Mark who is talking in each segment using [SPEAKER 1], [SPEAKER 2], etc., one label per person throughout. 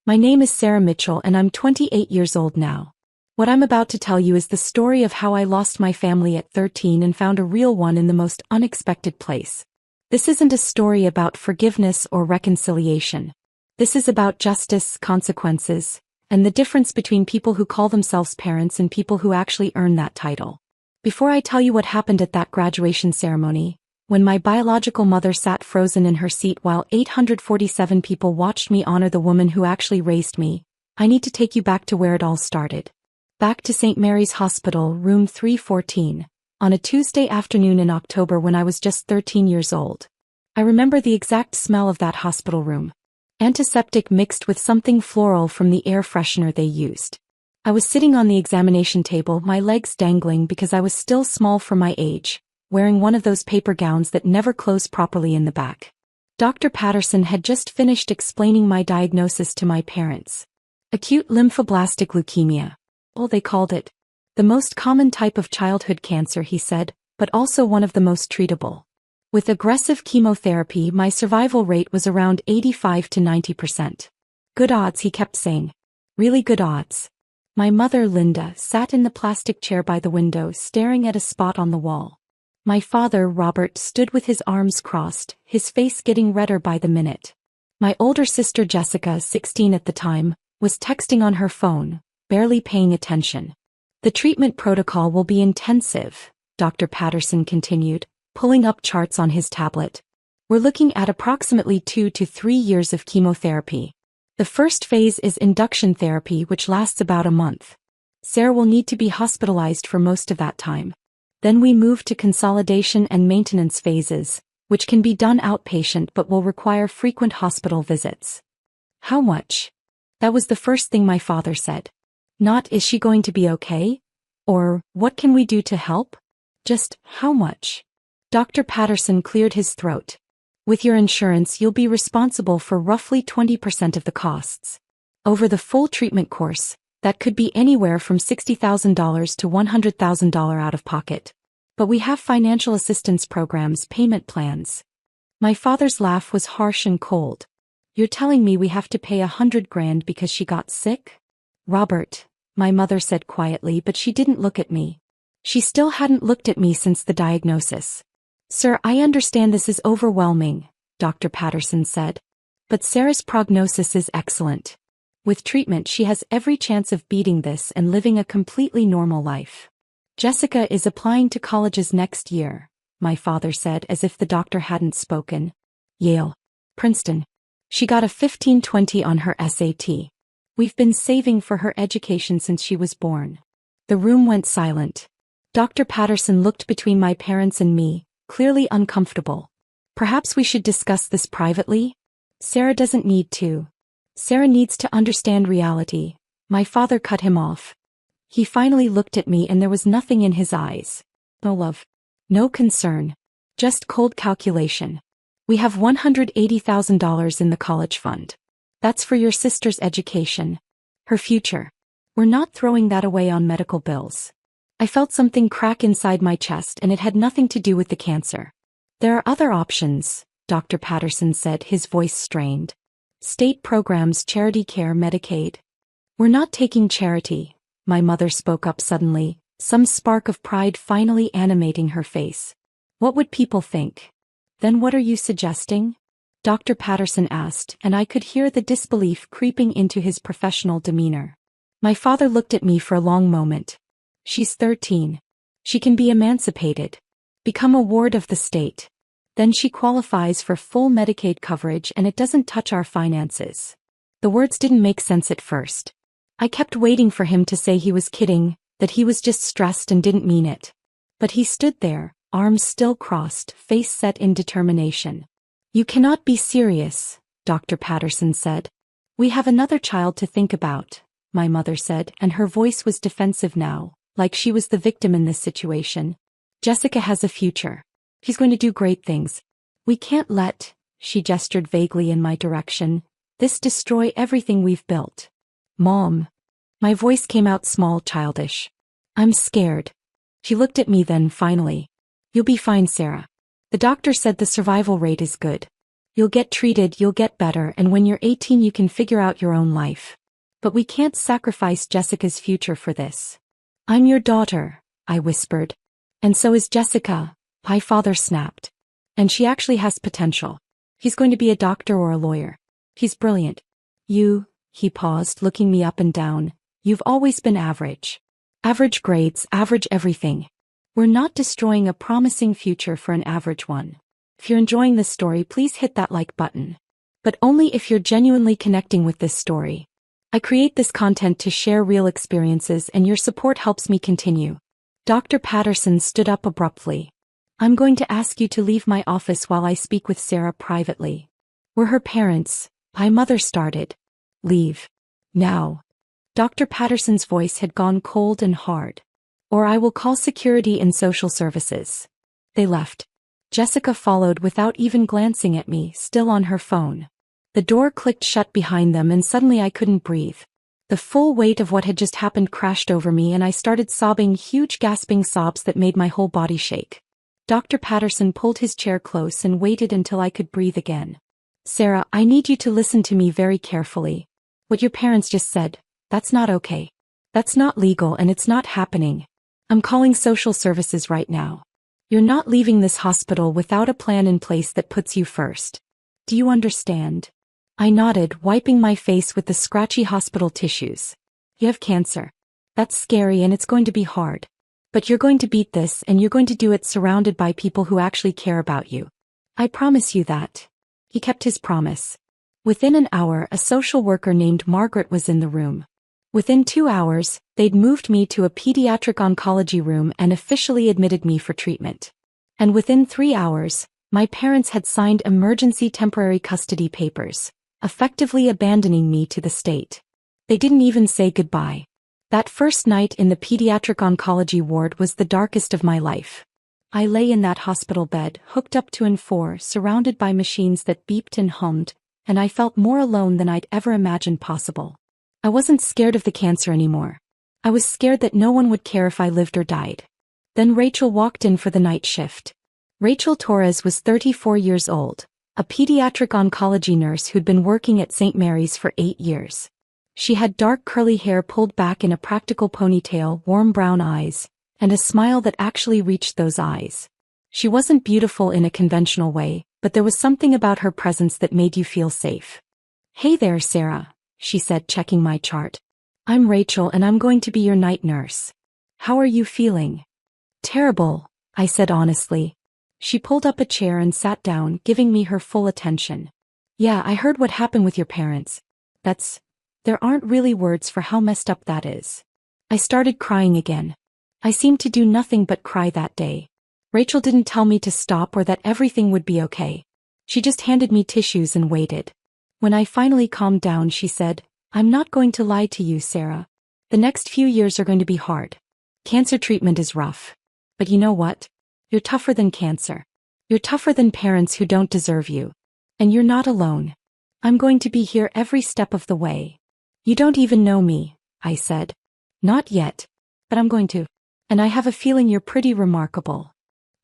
[SPEAKER 1] My name is Sarah Mitchell and I'm 28 years old now. What I'm about to tell you is the story of how I lost my family at 13 and found a real one in the most unexpected place. This isn't a story about forgiveness or reconciliation. This is about justice, consequences, and the difference between people who call themselves parents and people who actually earn that title. Before I tell you what happened at that graduation ceremony, when my biological mother sat frozen in her seat while 847 people watched me honor the woman who actually raised me, I need to take you back to where it all started. Back to St. Mary's Hospital, room 314, on a Tuesday afternoon in October when I was just 13 years old. I remember the exact smell of that hospital room. Antiseptic mixed with something floral from the air freshener they used. I was sitting on the examination table, my legs dangling because I was still small for my age, wearing one of those paper gowns that never close properly in the back. Dr. Patterson had just finished explaining my diagnosis to my parents. Acute lymphoblastic leukemia. Well, they called it. The most common type of childhood cancer, he said, but also one of the most treatable. With aggressive chemotherapy, my survival rate was around 85 to 90%. Good odds, he kept saying. Really good odds. My mother, Linda, sat in the plastic chair by the window staring at a spot on the wall. My father, Robert, stood with his arms crossed, his face getting redder by the minute. My older sister, Jessica, 16 at the time, was texting on her phone, barely paying attention. The treatment protocol will be intensive, Dr. Patterson continued, pulling up charts on his tablet. We're looking at approximately 2 to 3 years of chemotherapy. The first phase is induction therapy, which lasts about a month. Sarah will need to be hospitalized for most of that time. Then we move to consolidation and maintenance phases, which can be done outpatient but will require frequent hospital visits. How much? That was the first thing my father said. Not, is she going to be okay? Or, what can we do to help? Just, how much? Dr. Patterson cleared his throat. With your insurance, you'll be responsible for roughly 20% of the costs. Over the full treatment course, that could be anywhere from $60,000 to $100,000 out of pocket. But we have financial assistance programs, payment plans. My father's laugh was harsh and cold. You're telling me we have to pay $100,000 because she got sick? Robert, my mother said quietly, but she didn't look at me. She still hadn't looked at me since the diagnosis. Sir, I understand this is overwhelming, Dr. Patterson said. But Sarah's prognosis is excellent. With treatment, she has every chance of beating this and living a completely normal life. Jessica is applying to colleges next year, my father said as if the doctor hadn't spoken. Yale. Princeton. She got a 1520 on her SAT. We've been saving for her education since she was born. The room went silent. Dr. Patterson looked between my parents and me, clearly uncomfortable. Perhaps we should discuss this privately? Sarah doesn't need to. Sarah needs to understand reality. My father cut him off. He finally looked at me and there was nothing in his eyes. No love. No concern. Just cold calculation. We have $180,000 in the college fund. That's for your sister's education. Her future. We're not throwing that away on medical bills. I felt something crack inside my chest and it had nothing to do with the cancer. There are other options, Dr. Patterson said, his voice strained. State programs, charity care, Medicaid. We're not taking charity, my mother spoke up suddenly, some spark of pride finally animating her face. What would people think? Then what are you suggesting? Dr. Patterson asked, and I could hear the disbelief creeping into his professional demeanor. My father looked at me for a long moment. She's 13. She can be emancipated. Become a ward of the state. Then she qualifies for full Medicaid coverage and it doesn't touch our finances. The words didn't make sense at first. I kept waiting for him to say he was kidding, that he was just stressed and didn't mean it. But he stood there, arms still crossed, face set in determination. You cannot be serious, Dr. Patterson said. We have another child to think about, my mother said, and her voice was defensive now, like she was the victim in this situation. Jessica has a future. She's going to do great things. We can't let, she gestured vaguely in my direction, this destroy everything we've built. Mom. My voice came out small, childish. I'm scared. She looked at me then finally. You'll be fine, Sarah. The doctor said the survival rate is good. You'll get treated, you'll get better, and when you're 18 you can figure out your own life. But we can't sacrifice Jessica's future for this. I'm your daughter, I whispered. And so is Jessica, my father snapped. And she actually has potential. He's going to be a doctor or a lawyer. He's brilliant. He paused, looking me up and down. You've always been average. Average grades, average everything. We're not destroying a promising future for an average one. If you're enjoying this story, please hit that like button. But only if you're genuinely connecting with this story. I create this content to share real experiences, and your support helps me continue. Dr. Patterson stood up abruptly. I'm going to ask you to leave my office while I speak with Sarah privately. We're her parents, my mother started. Leave. Now. Dr. Patterson's voice had gone cold and hard. Or I will call security and social services. They left. Jessica followed without even glancing at me, still on her phone. The door clicked shut behind them and suddenly I couldn't breathe. The full weight of what had just happened crashed over me and I started sobbing, huge gasping sobs that made my whole body shake. Dr. Patterson pulled his chair close and waited until I could breathe again. Sarah, I need you to listen to me very carefully. What your parents just said, that's not okay. That's not legal and it's not happening. I'm calling social services right now. You're not leaving this hospital without a plan in place that puts you first. Do you understand? I nodded, wiping my face with the scratchy hospital tissues. You have cancer. That's scary and it's going to be hard. But you're going to beat this and you're going to do it surrounded by people who actually care about you. I promise you that. He kept his promise. Within an hour, a social worker named Margaret was in the room. Within 2 hours, they'd moved me to a pediatric oncology room and officially admitted me for treatment. And within 3 hours, my parents had signed emergency temporary custody papers, effectively abandoning me to the state. They didn't even say goodbye. That first night in the pediatric oncology ward was the darkest of my life. I lay in that hospital bed, hooked up to N4, surrounded by machines that beeped and hummed, and I felt more alone than I'd ever imagined possible. I wasn't scared of the cancer anymore. I was scared that no one would care if I lived or died. Then Rachel walked in for the night shift. Rachel Torres was 34 years old, a pediatric oncology nurse who'd been working at St. Mary's for 8 years. She had dark curly hair pulled back in a practical ponytail, warm brown eyes, and a smile that actually reached those eyes. She wasn't beautiful in a conventional way, but there was something about her presence that made you feel safe. Hey there, Sarah, she said, checking my chart. I'm Rachel and I'm going to be your night nurse. How are you feeling? Terrible, I said honestly. She pulled up a chair and sat down, giving me her full attention. Yeah, I heard what happened with your parents. There aren't really words for how messed up that is. I started crying again. I seemed to do nothing but cry that day. Rachel didn't tell me to stop or that everything would be okay. She just handed me tissues and waited. When I finally calmed down, she said, I'm not going to lie to you, Sarah. The next few years are going to be hard. Cancer treatment is rough. But you know what? You're tougher than cancer. You're tougher than parents who don't deserve you. And you're not alone. I'm going to be here every step of the way. You don't even know me, I said. Not yet. But I'm going to. And I have a feeling you're pretty remarkable.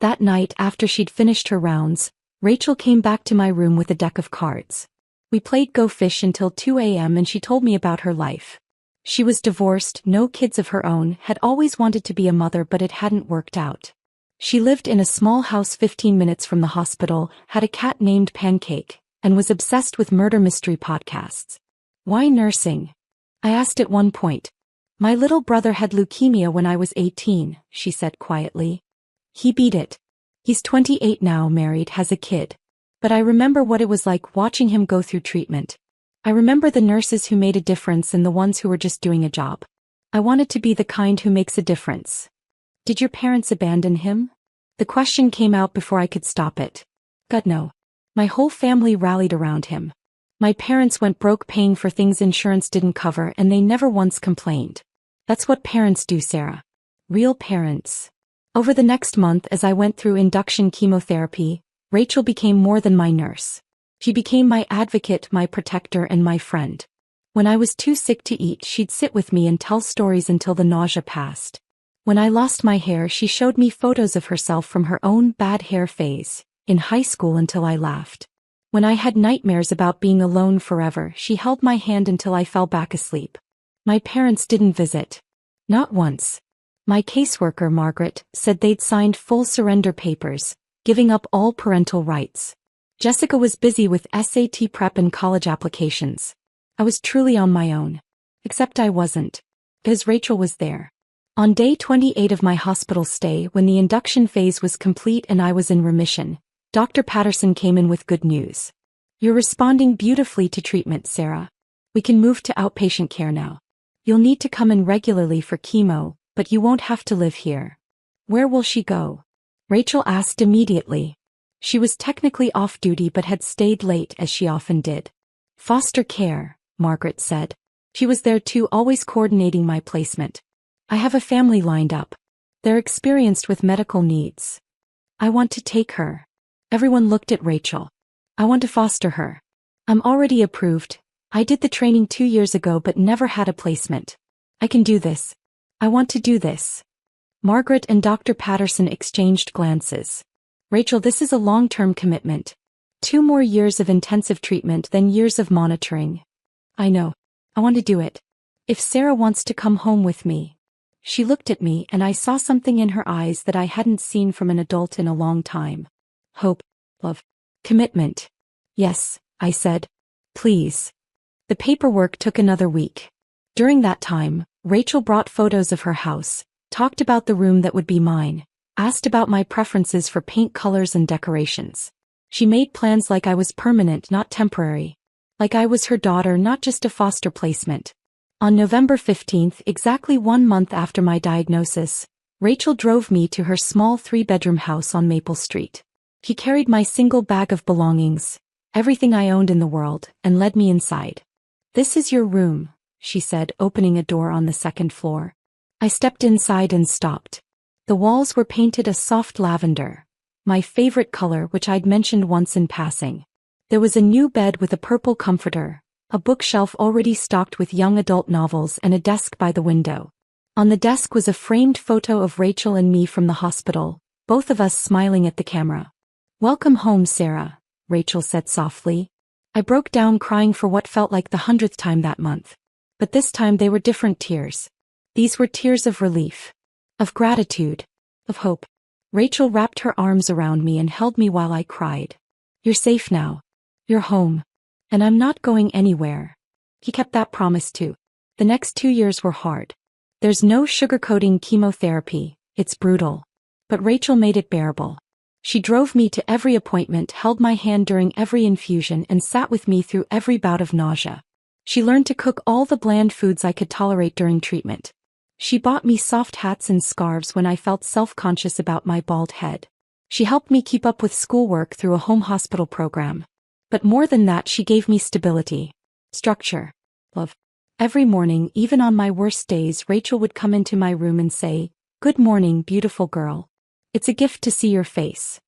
[SPEAKER 1] That night, after she'd finished her rounds, Rachel came back to my room with a deck of cards. We played Go Fish until 2 a.m. and she told me about her life. She was divorced, no kids of her own, had always wanted to be a mother but it hadn't worked out. She lived in a small house 15 minutes from the hospital, had a cat named Pancake, and was obsessed with murder mystery podcasts. Why nursing? I asked at one point. My little brother had leukemia when I was 18, she said quietly. He beat it. He's 28 now, married, has a kid. But I remember what it was like watching him go through treatment. I remember the nurses who made a difference and the ones who were just doing a job. I wanted to be the kind who makes a difference. Did your parents abandon him? The question came out before I could stop it. God, no. My whole family rallied around him. My parents went broke paying for things insurance didn't cover and they never once complained. That's what parents do, Sarah. Real parents. Over the next month, as I went through induction chemotherapy, Rachel became more than my nurse. She became my advocate, my protector, and my friend. When I was too sick to eat, she'd sit with me and tell stories until the nausea passed. When I lost my hair, she showed me photos of herself from her own bad hair phase, in high school, until I laughed. When I had nightmares about being alone forever, she held my hand until I fell back asleep. My parents didn't visit. Not once. My caseworker, Margaret, said they'd signed full surrender papers, giving up all parental rights. Jessica was busy with SAT prep and college applications. I was truly on my own. Except I wasn't. Because Rachel was there. On day 28 of my hospital stay, when the induction phase was complete and I was in remission, Dr. Patterson came in with good news. You're responding beautifully to treatment, Sarah. We can move to outpatient care now. You'll need to come in regularly for chemo, but you won't have to live here. Where will she go? Rachel asked immediately. She was technically off duty but had stayed late as she often did. Foster care, Margaret said. She was there too, always coordinating my placement. I have a family lined up. They're experienced with medical needs. I want to take her. Everyone looked at Rachel. I want to foster her. I'm already approved. I did the training 2 years ago but never had a placement. I can do this. I want to do this. Margaret and Dr. Patterson exchanged glances. Rachel, this is a long-term commitment. 2 more years of intensive treatment, then years of monitoring. I know. I want to do it. If Sarah wants to come home with me. She looked at me and I saw something in her eyes that I hadn't seen from an adult in a long time. Hope, love, commitment. Yes, I said. Please. The paperwork took another week. During that time, Rachel brought photos of her house, talked about the room that would be mine, asked about my preferences for paint colors and decorations. She made plans like I was permanent, not temporary. Like I was her daughter, not just a foster placement. On November 15th, exactly 1 month after my diagnosis, Rachel drove me to her small 3-bedroom house on Maple Street. She carried my single bag of belongings, everything I owned in the world, and led me inside. This is your room, she said, opening a door on the 2nd floor. I stepped inside and stopped. The walls were painted a soft lavender, my favorite color, which I'd mentioned once in passing. There was a new bed with a purple comforter, a bookshelf already stocked with young adult novels, and a desk by the window. On the desk was a framed photo of Rachel and me from the hospital, both of us smiling at the camera. Welcome home, Sarah, Rachel said softly. I broke down crying for what felt like the 100th time that month. But this time they were different tears. These were tears of relief, of gratitude, of hope. Rachel wrapped her arms around me and held me while I cried. You're safe now. You're home. And I'm not going anywhere. He kept that promise too. The next 2 years were hard. There's no sugarcoating chemotherapy, it's brutal. But Rachel made it bearable. She drove me to every appointment, held my hand during every infusion, and sat with me through every bout of nausea. She learned to cook all the bland foods I could tolerate during treatment. She bought me soft hats and scarves when I felt self-conscious about my bald head. She helped me keep up with schoolwork through a home hospital program. But more than that, she gave me stability, structure, love. Every morning, even on my worst days, Rachel would come into my room and say, "Good morning, beautiful girl. It's a gift to see your face."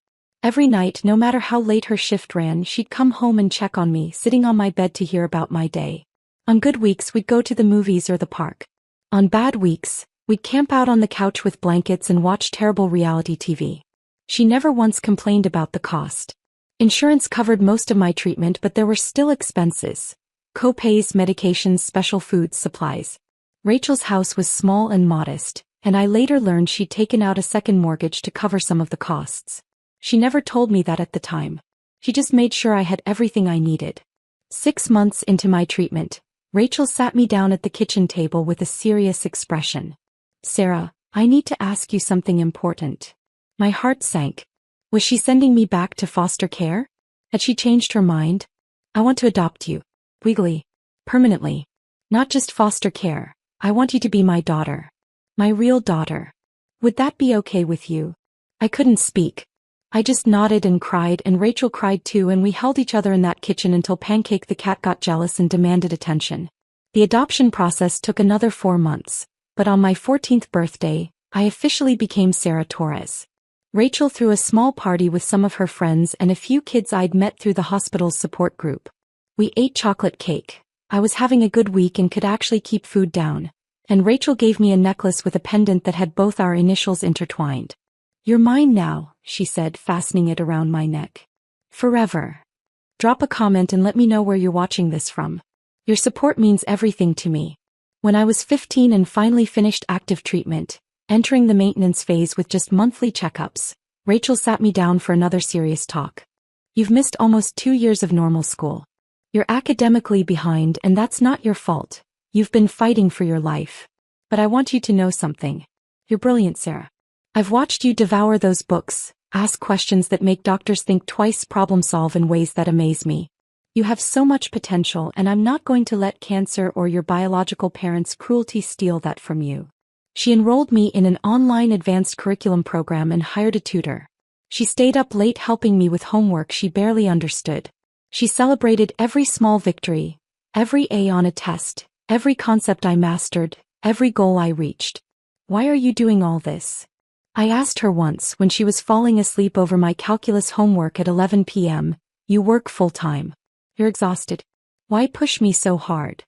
[SPEAKER 1] Every night, no matter how late her shift ran, she'd come home and check on me, sitting on my bed to hear about my day. On good weeks, we'd go to the movies or the park. On bad weeks, we'd camp out on the couch with blankets and watch terrible reality TV. She never once complained about the cost. Insurance covered most of my treatment, but there were still expenses. Co-pays, medications, special foods, supplies. Rachel's house was small and modest, and I later learned she'd taken out a second mortgage to cover some of the costs. She never told me that at the time. She just made sure I had everything I needed. 6 months into my treatment, Rachel sat me down at the kitchen table with a serious expression. "Sarah, I need to ask you something important." My heart sank. Was she sending me back to foster care? Had she changed her mind? "I want to adopt you. Legally. Permanently. Not just foster care. I want you to be my daughter. My real daughter. Would that be okay with you?" I couldn't speak. I just nodded and cried, and Rachel cried too, and we held each other in that kitchen until Pancake the cat got jealous and demanded attention. The adoption process took another 4 months, but on my 14th birthday, I officially became Sarah Torres. Rachel threw a small party with some of her friends and a few kids I'd met through the hospital's support group. We ate chocolate cake. I was having a good week and could actually keep food down. And Rachel gave me a necklace with a pendant that had both our initials intertwined. "You're mine now," she said, fastening it around my neck. "Forever." Drop a comment and let me know where you're watching this from. Your support means everything to me. When I was 15 and finally finished active treatment, entering the maintenance phase with just monthly checkups, Rachel sat me down for another serious talk. You've missed almost 2 years of normal school. You're academically behind, and that's not your fault. You've been fighting for your life. But I want you to know something. You're brilliant, Sarah. I've watched you devour those books, ask questions that make doctors think twice, problem solve in ways that amaze me. You have so much potential, and I'm not going to let cancer or your biological parents' cruelty steal that from you. She enrolled me in an online advanced curriculum program and hired a tutor. She stayed up late helping me with homework she barely understood. She celebrated every small victory, every A on a test, every concept I mastered, every goal I reached. Why are you doing all this? I asked her once when she was falling asleep over my calculus homework at 11 p.m., You work full-time. You're exhausted. Why push me so hard?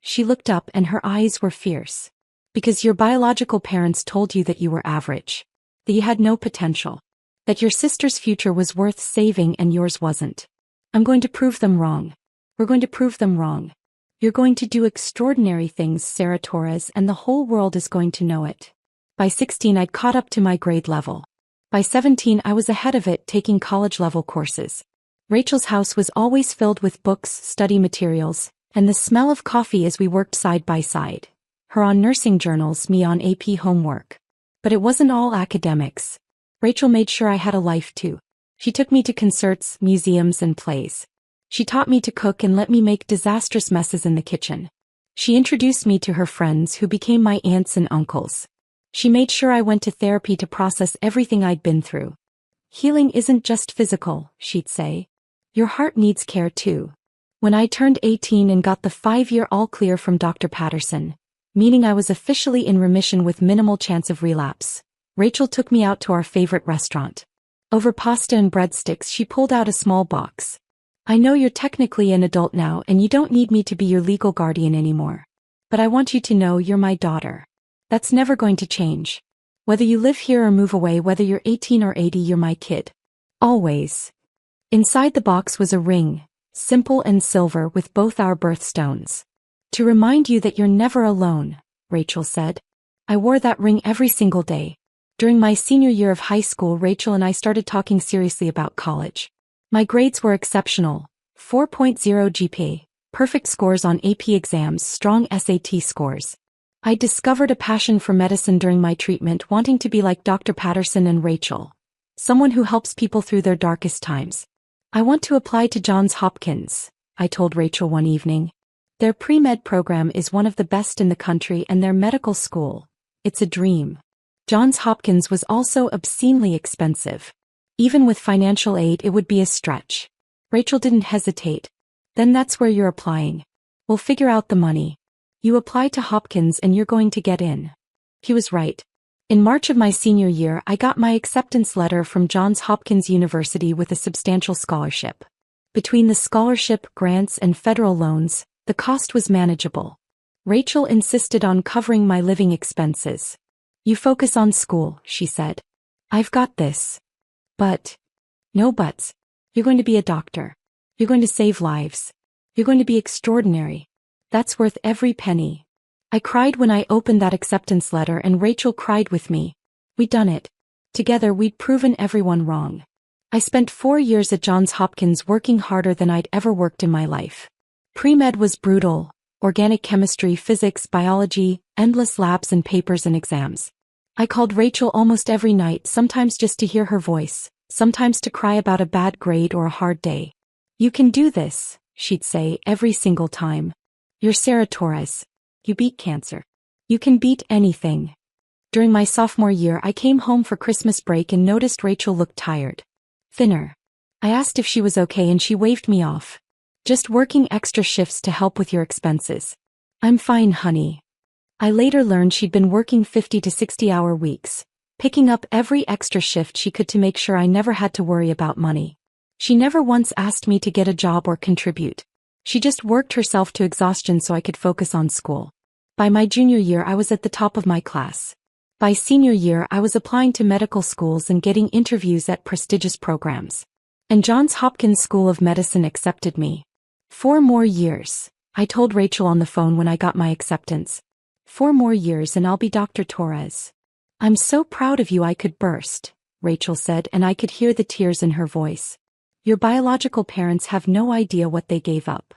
[SPEAKER 1] She looked up and her eyes were fierce. Because your biological parents told you that you were average. That you had no potential. That your sister's future was worth saving and yours wasn't. I'm going to prove them wrong. We're going to prove them wrong. You're going to do extraordinary things, Sarah Torres, and the whole world is going to know it. By 16 I'd caught up to my grade level. By 17 I was ahead of it, taking college-level courses. Rachel's house was always filled with books, study materials, and the smell of coffee as we worked side by side. Her on nursing journals, me on AP homework. But it wasn't all academics. Rachel made sure I had a life too. She took me to concerts, museums, and plays. She taught me to cook and let me make disastrous messes in the kitchen. She introduced me to her friends who became my aunts and uncles. She made sure I went to therapy to process everything I'd been through. Healing isn't just physical, she'd say. Your heart needs care too. When I turned 18 and got the 5-year all clear from Dr. Patterson, meaning I was officially in remission with minimal chance of relapse, Rachel took me out to our favorite restaurant. Over pasta and breadsticks she pulled out a small box. I know you're technically an adult now and you don't need me to be your legal guardian anymore. But I want you to know you're my daughter. That's never going to change. Whether you live here or move away, whether you're 18 or 80, you're my kid. Always. Inside the box was a ring, simple and silver with both our birthstones. To remind you that you're never alone, Rachel said. I wore that ring every single day. During my senior year of high school, Rachel and I started talking seriously about college. My grades were exceptional, 4.0 GPA, perfect scores on AP exams, strong SAT scores. I discovered a passion for medicine during my treatment, wanting to be like Dr. Patterson and Rachel, someone who helps people through their darkest times. I want to apply to Johns Hopkins, I told Rachel one evening. Their pre-med program is one of the best in the country and their medical school, it's a dream. Johns Hopkins was also obscenely expensive. Even with financial aid it would be a stretch. Rachel didn't hesitate. Then that's where you're applying. We'll figure out the money. You apply to Hopkins and you're going to get in. He was right. In March of my senior year I got my acceptance letter from Johns Hopkins University with a substantial scholarship. Between the scholarship, grants, and federal loans, the cost was manageable. Rachel insisted on covering my living expenses. You focus on school, she said. I've got this. But. No buts. You're going to be a doctor. You're going to save lives. You're going to be extraordinary. That's worth every penny. I cried when I opened that acceptance letter and Rachel cried with me. We'd done it. Together we'd proven everyone wrong. I spent 4 years at Johns Hopkins working harder than I'd ever worked in my life. Pre-med was brutal. Organic chemistry, physics, biology, endless labs and papers and exams. I called Rachel almost every night, sometimes just to hear her voice, sometimes to cry about a bad grade or a hard day. You can do this, she'd say every single time. You're Sarah Torres. You beat cancer. You can beat anything. During my sophomore year I came home for Christmas break and noticed Rachel looked tired. Thinner. I asked if she was okay and she waved me off. Just working extra shifts to help with your expenses. I'm fine, honey. I later learned she'd been working 50 to 60-hour weeks, picking up every extra shift she could to make sure I never had to worry about money. She never once asked me to get a job or contribute. She just worked herself to exhaustion so I could focus on school. By my junior year I was at the top of my class. By senior year I was applying to medical schools and getting interviews at prestigious programs. And Johns Hopkins School of Medicine accepted me. 4 more years, I told Rachel on the phone when I got my acceptance. 4 more years and I'll be Dr. Torres. I'm so proud of you I could burst, Rachel said, and I could hear the tears in her voice. Your biological parents have no idea what they gave up.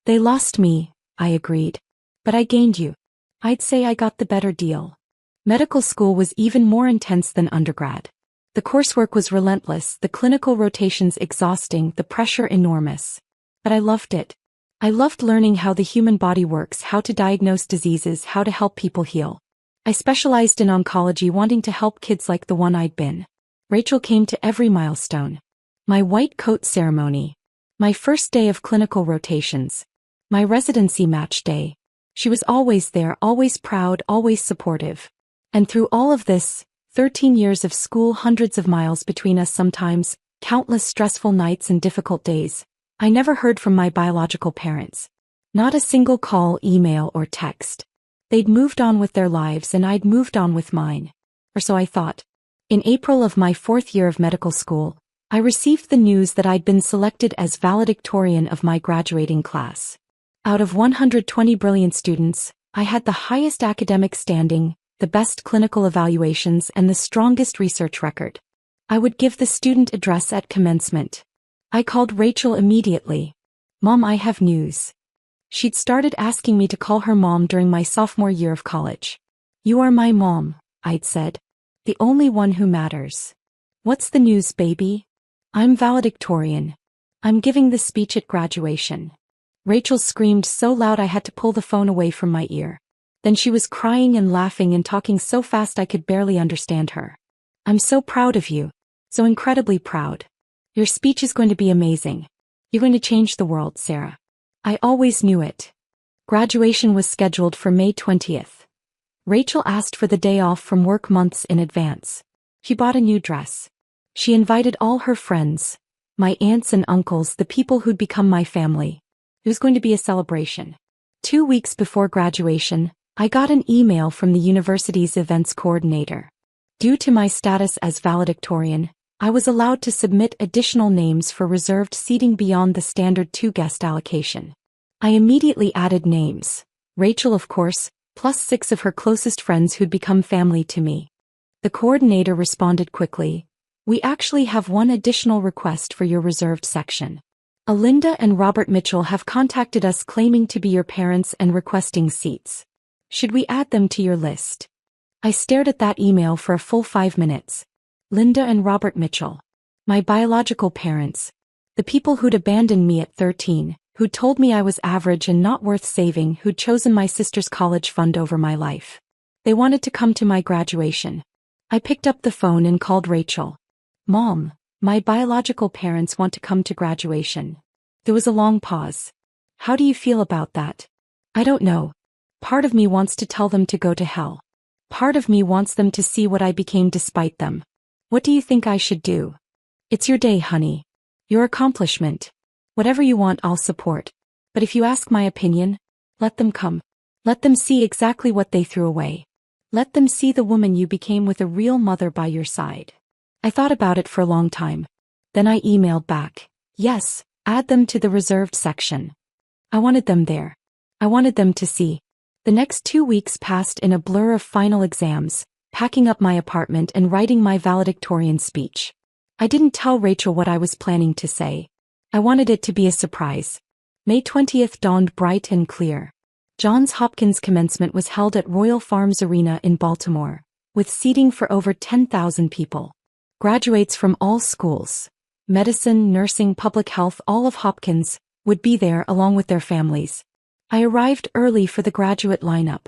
[SPEAKER 1] They lost me, I agreed. But I gained you. I'd say I got the better deal. Medical school was even more intense than undergrad. The coursework was relentless, the clinical rotations exhausting, the pressure enormous. But I loved it. I loved learning how the human body works, how to diagnose diseases, how to help people heal. I specialized in oncology, wanting to help kids like the one I'd been. Rachel came to every milestone. My white coat ceremony. My first day of clinical rotations. My residency match day. She was always there, always proud, always supportive. And through all of this, 13 years of school, hundreds of miles between us sometimes, countless stressful nights and difficult days, I never heard from my biological parents. Not a single call, email, or text. They'd moved on with their lives and I'd moved on with mine. Or so I thought. In April of my 4th year of medical school, I received the news that I'd been selected as valedictorian of my graduating class. Out of 120 brilliant students, I had the highest academic standing, the best clinical evaluations, and the strongest research record. I would give the student address at commencement. I called Rachel immediately. Mom, I have news. She'd started asking me to call her mom during my sophomore year of college. You are my mom, I'd said. The only one who matters. What's the news, baby? I'm valedictorian. I'm giving the speech at graduation. Rachel screamed so loud I had to pull the phone away from my ear. Then she was crying and laughing and talking so fast I could barely understand her. I'm so proud of you. So incredibly proud. Your speech is going to be amazing. You're going to change the world, Sarah. I always knew it. Graduation was scheduled for May 20th. Rachel asked for the day off from work months in advance. She bought a new dress. She invited all her friends, my aunts and uncles, the people who'd become my family. It was going to be a celebration. 2 weeks before graduation, I got an email from the university's events coordinator. Due to my status as valedictorian, I was allowed to submit additional names for reserved seating beyond the standard 2-guest allocation. I immediately added names. Rachel, of course, plus 6 of her closest friends who'd become family to me. The coordinator responded quickly. We actually have one additional request for your reserved section. Alinda and Robert Mitchell have contacted us claiming to be your parents and requesting seats. Should we add them to your list? I stared at that email for a full 5 minutes. Linda and Robert Mitchell. My biological parents. The people who'd abandoned me at 13, who'd told me I was average and not worth saving, who'd chosen my sister's college fund over my life. They wanted to come to my graduation. I picked up the phone and called Rachel. Mom, my biological parents want to come to graduation. There was a long pause. How do you feel about that? I don't know. Part of me wants to tell them to go to hell. Part of me wants them to see what I became despite them. What do you think I should do? It's your day, honey. Your accomplishment. Whatever you want, I'll support. But if you ask my opinion, let them come. Let them see exactly what they threw away. Let them see the woman you became with a real mother by your side. I thought about it for a long time. Then I emailed back. Yes, add them to the reserved section. I wanted them there. I wanted them to see. The next 2 weeks passed in a blur of final exams, packing up my apartment and writing my valedictorian speech. I didn't tell Rachel what I was planning to say. I wanted it to be a surprise. May 20th dawned bright and clear. Johns Hopkins commencement was held at Royal Farms Arena in Baltimore, with seating for over 10,000 people. Graduates from all schools, medicine, nursing, public health, all of Hopkins, would be there along with their families. I arrived early for the graduate lineup.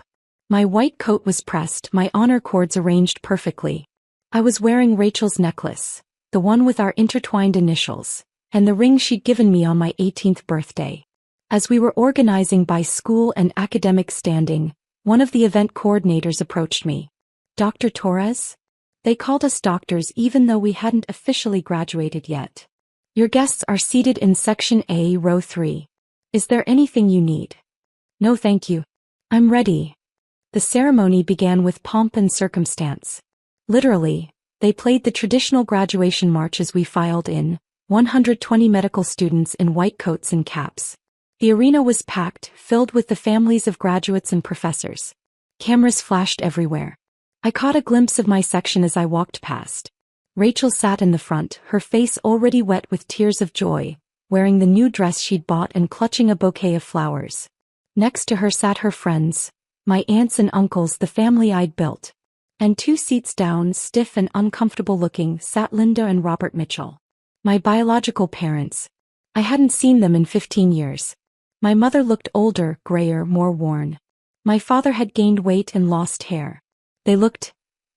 [SPEAKER 1] My white coat was pressed, my honor cords arranged perfectly. I was wearing Rachel's necklace, the one with our intertwined initials, and the ring she'd given me on my 18th birthday. As we were organizing by school and academic standing, one of the event coordinators approached me. Dr. Torres? They called us doctors even though we hadn't officially graduated yet. Your guests are seated in Section A, Row 3. Is there anything you need? No, thank you. I'm ready. The ceremony began with pomp and circumstance. Literally, they played the traditional graduation march as we filed in, 120 medical students in white coats and caps. The arena was packed, filled with the families of graduates and professors. Cameras flashed everywhere. I caught a glimpse of my section as I walked past. Rachel sat in the front, her face already wet with tears of joy, wearing the new dress she'd bought and clutching a bouquet of flowers. Next to her sat her friends, my aunts and uncles, the family I'd built. And 2 seats down, stiff and uncomfortable looking, sat Linda and Robert Mitchell. My biological parents. I hadn't seen them in 15 years. My mother looked older, grayer, more worn. My father had gained weight and lost hair. They looked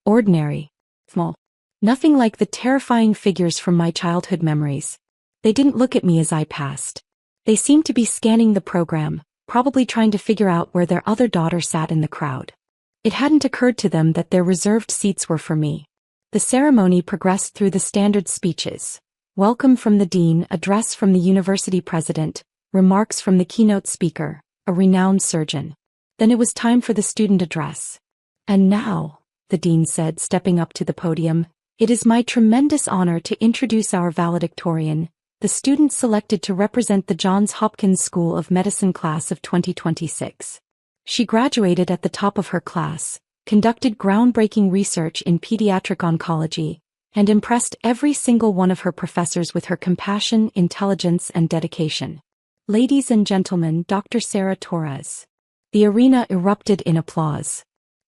[SPEAKER 1] ordinary, small. Nothing like the terrifying figures from my childhood memories. They didn't look at me as I passed. They seemed to be scanning the program, probably trying to figure out where their other daughter sat in the crowd. It hadn't occurred to them that their reserved seats were for me. The ceremony progressed through the standard speeches. Welcome from the dean, address from the university president, remarks from the keynote speaker, a renowned surgeon. Then it was time for the student address. And now, the dean said, stepping up to the podium, it is my tremendous honor to introduce our valedictorian, the student selected to represent the Johns Hopkins School of Medicine class of 2026. She graduated at the top of her class, conducted groundbreaking research in pediatric oncology, and impressed every single one of her professors with her compassion, intelligence, and dedication. Ladies and gentlemen, Dr. Sarah Torres. The arena erupted in applause.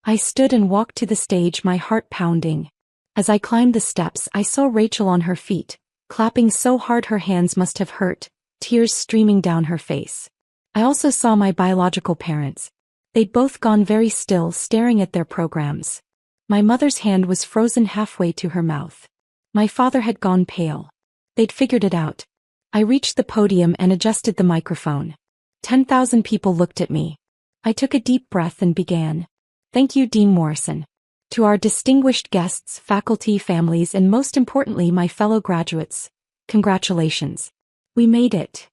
[SPEAKER 1] I stood and walked to the stage, my heart pounding. As I climbed the steps, I saw Rachel on her feet, clapping so hard her hands must have hurt, tears streaming down her face. I also saw my biological parents. They'd both gone very still, staring at their programs. My mother's hand was frozen halfway to her mouth. My father had gone pale. They'd figured it out. I reached the podium and adjusted the microphone. 10,000 people looked at me. I took a deep breath and began. Thank you, Dean Morrison. To our distinguished guests, faculty, families, and most importantly, my fellow graduates, congratulations. We made it.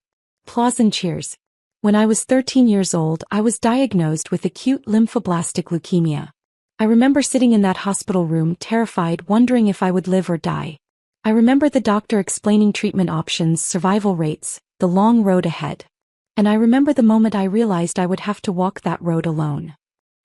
[SPEAKER 1] Applause and cheers. When I was 13 years old, I was diagnosed with acute lymphoblastic leukemia. I remember sitting in that hospital room, terrified, wondering if I would live or die. I remember the doctor explaining treatment options, survival rates, the long road ahead. And I remember the moment I realized I would have to walk that road alone.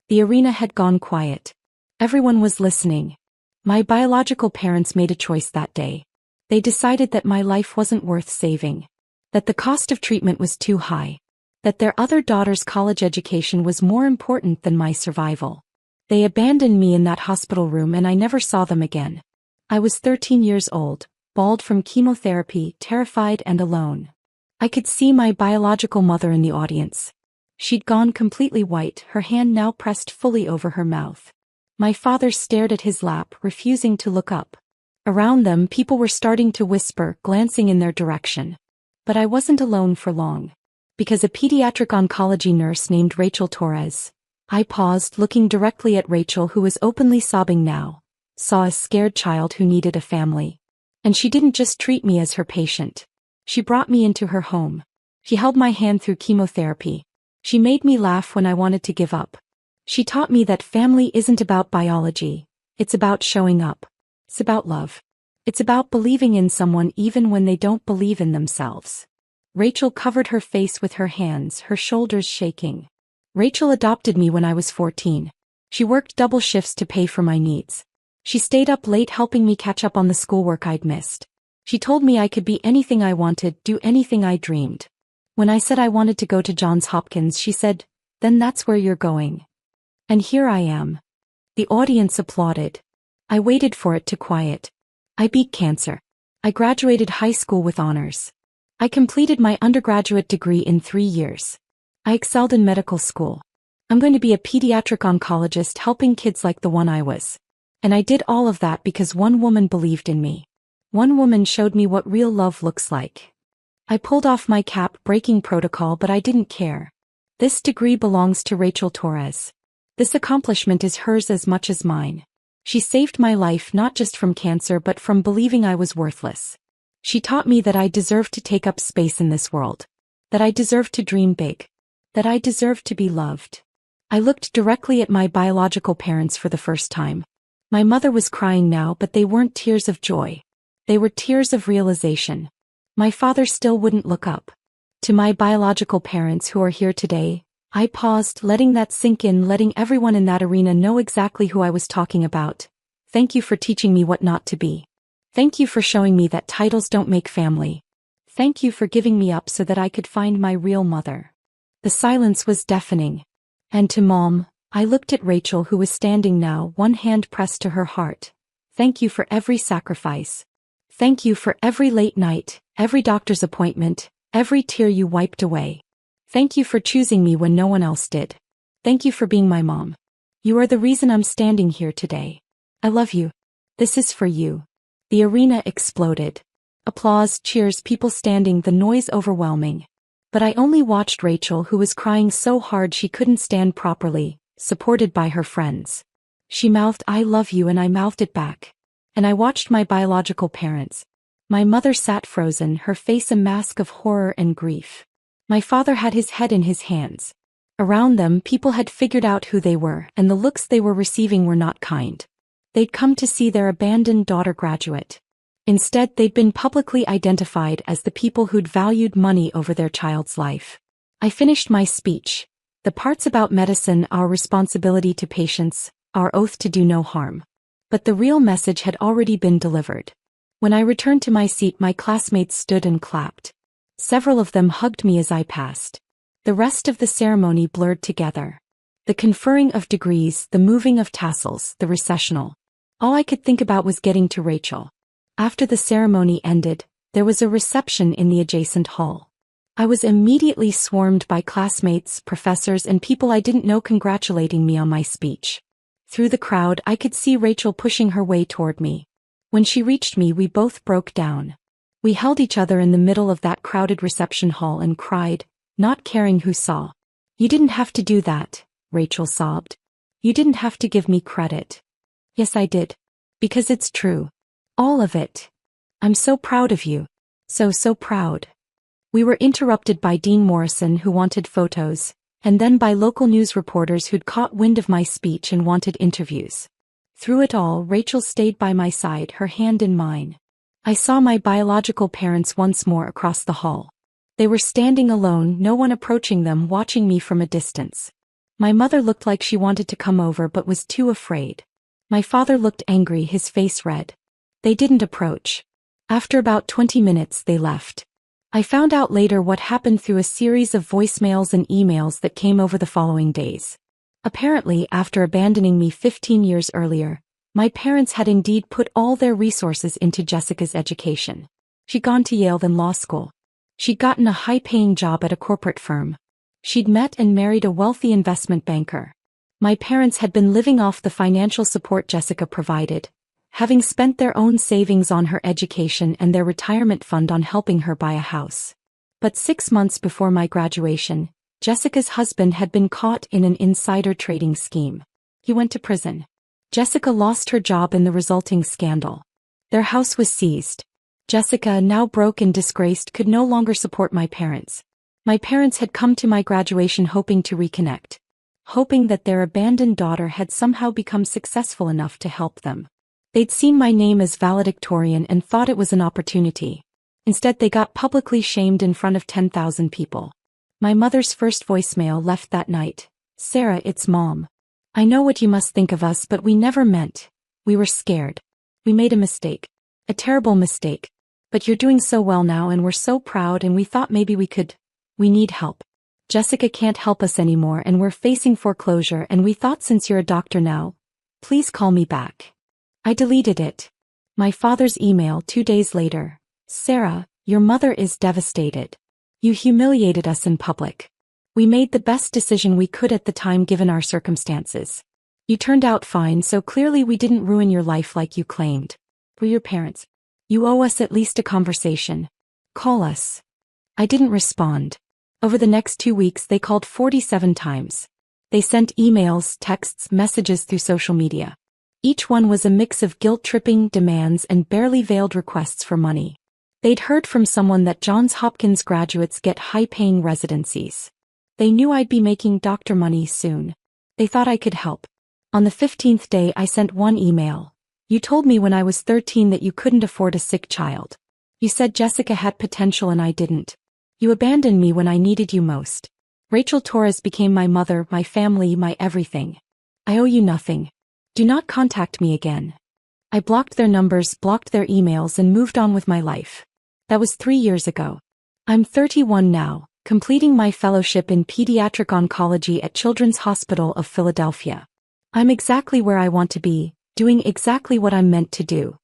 [SPEAKER 1] The arena had gone quiet. Everyone was listening. My biological parents made a choice that day. They decided that my life wasn't worth saving. That the cost of treatment was too high. That their other daughter's college education was more important than my survival. They abandoned me in that hospital room and I never saw them again. I was 13 years old, bald from chemotherapy, terrified and alone. I could see my biological mother in the audience. She'd gone completely white, her hand now pressed fully over her mouth. My father stared at his lap, refusing to look up. Around them, people were starting to whisper, glancing in their direction. But I wasn't alone for long. Because a pediatric oncology nurse named Rachel Torres. I paused, looking directly at Rachel, who was openly sobbing now. Saw a scared child who needed a family. And she didn't just treat me as her patient. She brought me into her home. She held my hand through chemotherapy. She made me laugh when I wanted to give up. She taught me that family isn't about biology. It's about showing up. It's about love. It's about believing in someone even when they don't believe in themselves. Rachel covered her face with her hands, her shoulders shaking. Rachel adopted me when I was 14. She worked double shifts to pay for my needs. She stayed up late helping me catch up on the schoolwork I'd missed. She told me I could be anything I wanted, do anything I dreamed. When I said I wanted to go to Johns Hopkins, she said, "Then that's where you're going." And here I am. The audience applauded. I waited for it to quiet. I beat cancer. I graduated high school with honors. I completed my undergraduate degree in 3 years. I excelled in medical school. I'm going to be a pediatric oncologist helping kids like the one I was. And I did all of that because one woman believed in me. One woman showed me what real love looks like. I pulled off my cap, breaking protocol, but I didn't care. This degree belongs to Rachel Torres. This accomplishment is hers as much as mine. She saved my life not just from cancer but from believing I was worthless. She taught me that I deserved to take up space in this world. That I deserved to dream big. That I deserved to be loved. I looked directly at my biological parents for the first time. My mother was crying now, but they weren't tears of joy. They were tears of realization. My father still wouldn't look up. To my biological parents who are here today, I paused, letting that sink in, letting everyone in that arena know exactly who I was talking about. Thank you for teaching me what not to be. Thank you for showing me that titles don't make family. Thank you for giving me up so that I could find my real mother. The silence was deafening. And to Mom, I looked at Rachel, who was standing now, one hand pressed to her heart. Thank you for every sacrifice. Thank you for every late night, every doctor's appointment, every tear you wiped away. Thank you for choosing me when no one else did. Thank you for being my mom. You are the reason I'm standing here today. I love you. This is for you. The arena exploded. Applause, cheers, people standing, the noise overwhelming. But I only watched Rachel, who was crying so hard she couldn't stand properly, supported by her friends. She mouthed, "I love you," and I mouthed it back. And I watched my biological parents. My mother sat frozen, her face a mask of horror and grief. My father had his head in his hands. Around them, people had figured out who they were, and the looks they were receiving were not kind. They'd come to see their abandoned daughter graduate. Instead, they'd been publicly identified as the people who'd valued money over their child's life. I finished my speech. The parts about medicine, our responsibility to patients, our oath to do no harm. But the real message had already been delivered. When I returned to my seat, my classmates stood and clapped. Several of them hugged me as I passed. The rest of the ceremony blurred together. The conferring of degrees, the moving of tassels, the recessional. All I could think about was getting to Rachel. After the ceremony ended, there was a reception in the adjacent hall. I was immediately swarmed by classmates, professors, and people I didn't know congratulating me on my speech. Through the crowd, I could see Rachel pushing her way toward me. When she reached me, we both broke down. We held each other in the middle of that crowded reception hall and cried, not caring who saw. "You didn't have to do that," Rachel sobbed. "You didn't have to give me credit." "Yes, I did. Because it's true. All of it. I'm so proud of you. So proud." We were interrupted by Dean Morrison, who wanted photos, and then by local news reporters who'd caught wind of my speech and wanted interviews. Through it all, Rachel stayed by my side, her hand in mine. I saw my biological parents once more across the hall. They were standing alone, no one approaching them, watching me from a distance. My mother looked like she wanted to come over but was too afraid. My father looked angry, his face red. They didn't approach. After about 20 minutes, they left. I found out later what happened through a series of voicemails and emails that came over the following days. Apparently, after abandoning me 15 years earlier, my parents had indeed put all their resources into Jessica's education. She'd gone to Yale, then law school. She'd gotten a high-paying job at a corporate firm. She'd met and married a wealthy investment banker. My parents had been living off the financial support Jessica provided, having spent their own savings on her education and their retirement fund on helping her buy a house. But 6 months before my graduation, Jessica's husband had been caught in an insider trading scheme. He went to prison. Jessica lost her job in the resulting scandal. Their house was seized. Jessica, now broke and disgraced, could no longer support my parents. My parents had come to my graduation hoping to reconnect. Hoping that their abandoned daughter had somehow become successful enough to help them. They'd seen my name as valedictorian and thought it was an opportunity. Instead, they got publicly shamed in front of 10,000 people. My mother's first voicemail left that night. "Sarah, it's Mom. I know what you must think of us, but we never meant. We were scared. We made a mistake. A terrible mistake. But you're doing so well now and we're so proud and we thought maybe we could. We need help. Jessica can't help us anymore and we're facing foreclosure and we thought since you're a doctor now, please call me back." I deleted it. My father's email 2 days later. "Sarah, your mother is devastated. You humiliated us in public. We made the best decision we could at the time given our circumstances. You turned out fine, so clearly we didn't ruin your life like you claimed. We're your parents. You owe us at least a conversation. Call us." I didn't respond. Over the next 2 weeks they called 47 times. They sent emails, texts, messages through social media. Each one was a mix of guilt-tripping demands and barely veiled requests for money. They'd heard from someone that Johns Hopkins graduates get high-paying residencies. They knew I'd be making doctor money soon. They thought I could help. On the 15th day I sent one email. "You told me when I was 13 that you couldn't afford a sick child. You said Jessica had potential and I didn't. You abandoned me when I needed you most. Rachel Torres became my mother, my family, my everything. I owe you nothing. Do not contact me again. I blocked their numbers, blocked their emails, and moved on with my life. That was 3 years ago. I'm 31 now, completing my fellowship in pediatric oncology at Children's Hospital of Philadelphia. I'm exactly where I want to be, doing exactly what I'm meant to do.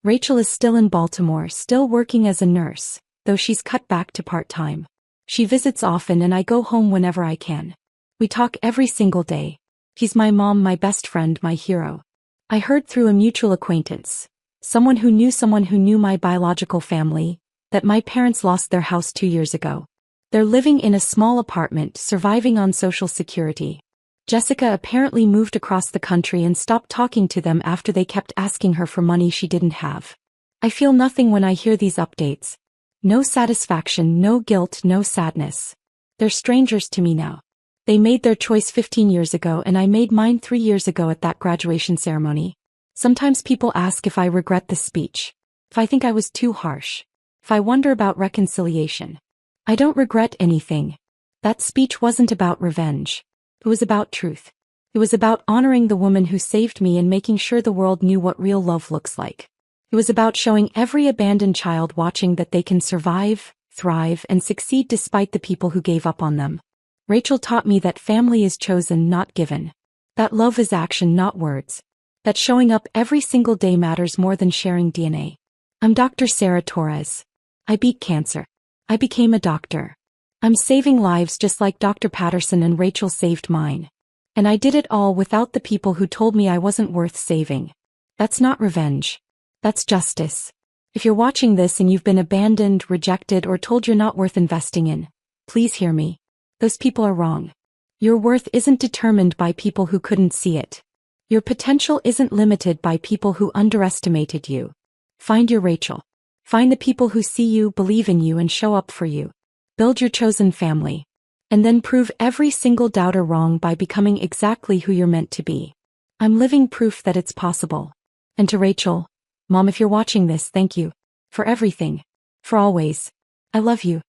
[SPEAKER 1] Rachel is still in Baltimore, still working as a nurse, though she's cut back to part-time. She visits often and I go home whenever I can. We talk every single day. She's my mom, my best friend, my hero. I heard through a mutual acquaintance, someone who knew my biological family, that my parents lost their house 2 years ago. They're living in a small apartment, surviving on Social Security. Jessica apparently moved across the country and stopped talking to them after they kept asking her for money she didn't have. I feel nothing when I hear these updates. No satisfaction, no guilt, no sadness. They're strangers to me now. They made their choice 15 years ago and I made mine 3 years ago at that graduation ceremony. Sometimes people ask if I regret the speech. If I think I was too harsh. If I wonder about reconciliation. I don't regret anything. That speech wasn't about revenge. It was about truth. It was about honoring the woman who saved me and making sure the world knew what real love looks like. It was about showing every abandoned child watching that they can survive, thrive, and succeed despite the people who gave up on them. Rachel taught me that family is chosen, not given. That love is action, not words. That showing up every single day matters more than sharing DNA. I'm Dr. Sarah Torres. I beat cancer. I became a doctor. I'm saving lives just like Dr. Patterson and Rachel saved mine. And I did it all without the people who told me I wasn't worth saving. That's not revenge. That's justice. If you're watching this and you've been abandoned, rejected, or told you're not worth investing in, please hear me. Those people are wrong. Your worth isn't determined by people who couldn't see it. Your potential isn't limited by people who underestimated you. Find your Rachel. Find the people who see you, believe in you, and show up for you. Build your chosen family. And then prove every single doubter wrong by becoming exactly who you're meant to be. I'm living proof that it's possible. And to Rachel, Mom, if you're watching this, thank you. For everything. For always. I love you.